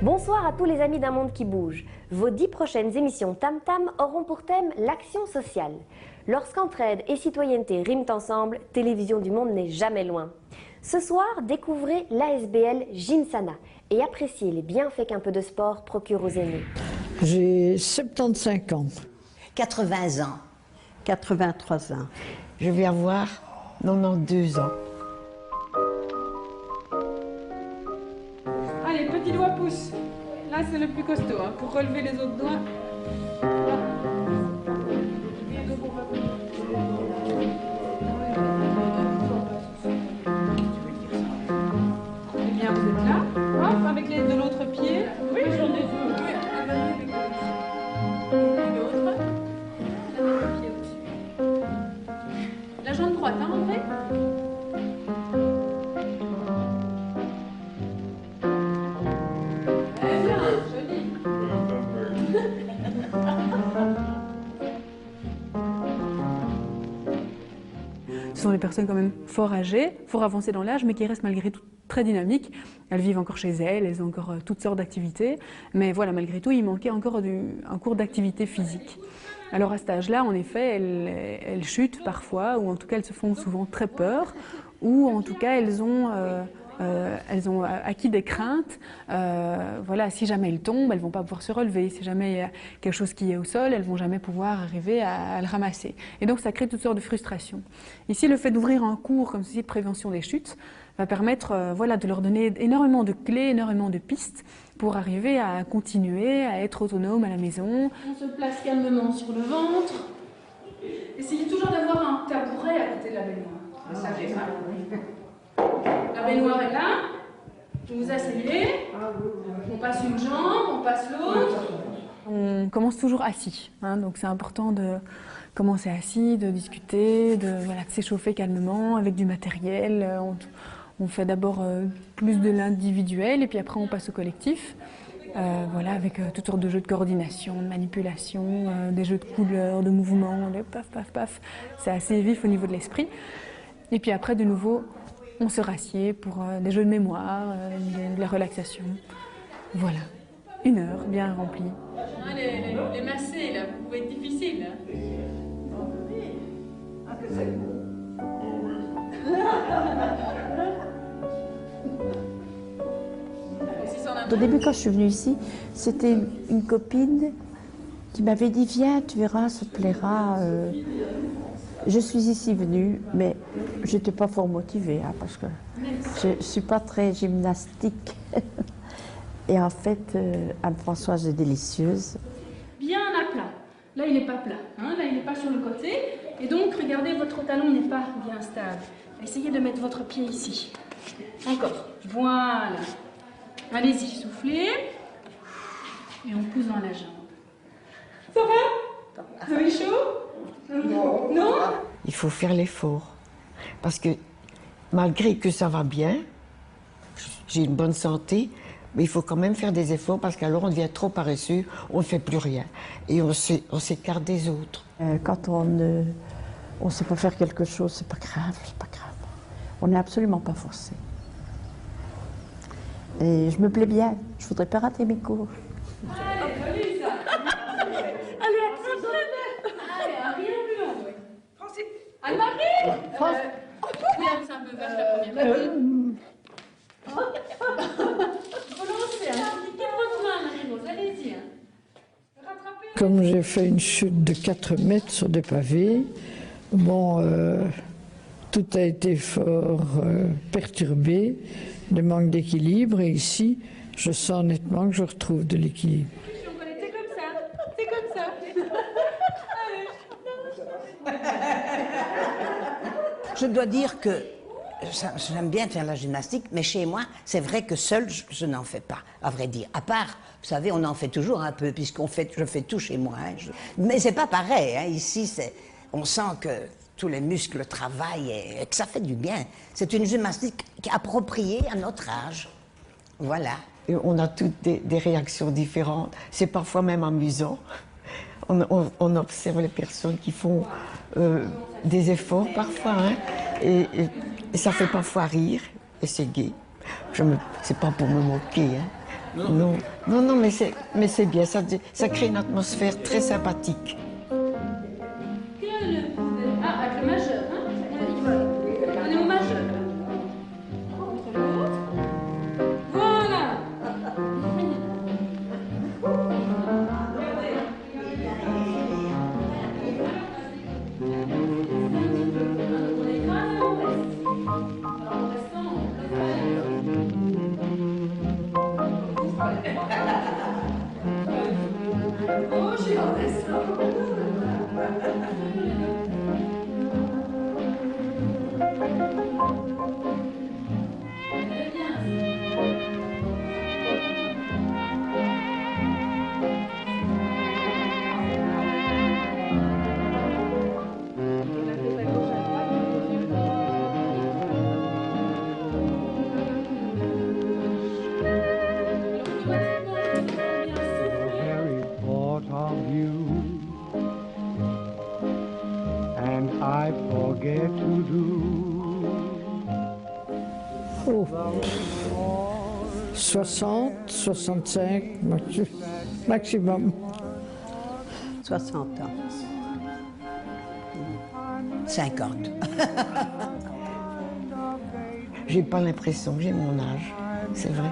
Bonsoir à tous les amis d'un monde qui bouge. Vos 10 prochaines émissions Tam Tam auront pour thème l'action sociale. Lorsqu'entraide et citoyenneté riment ensemble, Télévision du Monde n'est jamais loin. Ce soir, découvrez l'ASBL Ginsana et appréciez les bienfaits qu'un peu de sport procure aux aînés. J'ai 75 ans. 80 ans. 83 ans. Je vais avoir 92 ans. Allez, petit doigt pouce. Là, c'est le plus costaud, hein, pour relever les autres doigts. Là. Eh bien, vous êtes là. Hop, avec l'aide de l'autre pied. Oui, j'en ai deux. Et l'autre. Le pied au-dessus. La jambe droite, hein, André ? Ce sont des personnes quand même fort âgées, fort avancées dans l'âge, mais qui restent malgré tout très dynamiques. Elles vivent encore chez elles, elles ont encore toutes sortes d'activités. Mais voilà, malgré tout, il manquait encore un cours d'activité physique. Alors à cet âge-là, en effet, elles chutent parfois, ou en tout cas elles se font souvent très peur, ou en tout cas elles ont acquis des craintes. Voilà, si jamais elles tombent, elles ne vont pas pouvoir se relever. Si jamais il y a quelque chose qui est au sol, elles ne vont jamais pouvoir arriver à le ramasser. Et donc ça crée toutes sortes de frustrations. Ici, le fait d'ouvrir un cours comme ceci de prévention des chutes va permettre voilà, de leur donner énormément de clés, énormément de pistes pour arriver à continuer à être autonome à la maison. On se place calmement sur le ventre. Essayez toujours d'avoir un tabouret à côté de la baignoire. Ça fait mal. La baignoire est là. Vous vous asseyez. On passe une jambe, on passe l'autre. On commence toujours assis, hein, donc c'est important de commencer assis, de discuter, de s'échauffer calmement avec du matériel. On fait d'abord plus de l'individuel et puis après on passe au collectif. Voilà, avec toutes sortes de jeux de coordination, de manipulation, des jeux de couleurs, de mouvements, de paf, paf, paf. C'est assez vif au niveau de l'esprit. Et puis après, de nouveau, on se rassied pour des jeux de mémoire, de la relaxation. Voilà, 1 heure bien remplie. Les massés, là, vous pouvez être difficile. Au début, quand je suis venue ici, c'était une copine qui m'avait dit « Viens, tu verras, ça te plaira ». Je suis ici venue, mais je n'étais pas fort motivée, hein, parce que je ne suis pas très gymnastique. Et en fait, Anne-Françoise est délicieuse. Bien à plat. Là, il n'est pas plat. Hein, là, il n'est pas sur le côté. Et donc, regardez, votre talon n'est pas bien stable. Essayez de mettre votre pied ici. Encore. Voilà. Allez-y, soufflez. Et on pousse dans la jambe. Ça va? Vous avez chaud? Non. Non? Il faut faire l'effort. Parce que malgré que ça va bien, j'ai une bonne santé, mais il faut quand même faire des efforts parce qu'alors on devient trop paresseux, on ne fait plus rien. Et on s'écarte des autres. Quand on ne sait pas faire quelque chose, c'est pas grave, c'est pas grave. On n'est absolument pas forcé. Et je me plais bien, je voudrais pas rater mes cours. Allez, joli ça. Allez, un rien plus long, oui. Francis. Anne-Marie. Oui, c'est un peu vache la première. Relancez, indiquez votre main, Marie-Rose, allez-y. Rattrapez. Comme j'ai fait une chute de 4 mètres sur des pavés, bon, tout a été fort perturbé, le manque d'équilibre, et ici, je sens nettement que je retrouve de l'équilibre. C'est comme ça, c'est comme ça. Je dois dire que j'aime bien faire la gymnastique, mais chez moi, c'est vrai que seule, je n'en fais pas, à vrai dire. À part, vous savez, on en fait toujours un peu, je fais tout chez moi. Hein, mais c'est pas pareil. Hein, ici, on sent que tous les muscles travaillent et que ça fait du bien. C'est une gymnastique appropriée à notre âge. Voilà. Et on a toutes des réactions différentes. C'est parfois même amusant. On observe les personnes qui font des efforts parfois, hein, et ça fait parfois rire, et c'est gai. C'est pas pour me moquer, hein, Non, mais c'est bien, ça crée une atmosphère très sympathique. Ah, avec le majeur, hein? On est au majeur. Contre l'autre. Voilà. On est grave et on reste. Alors en restant, oh, je suis en restant. Very thought of you, and I forget to do. Oh. 60, 65 maximum. 60 ans. 50. J'ai pas l'impression que j'ai mon âge, c'est vrai.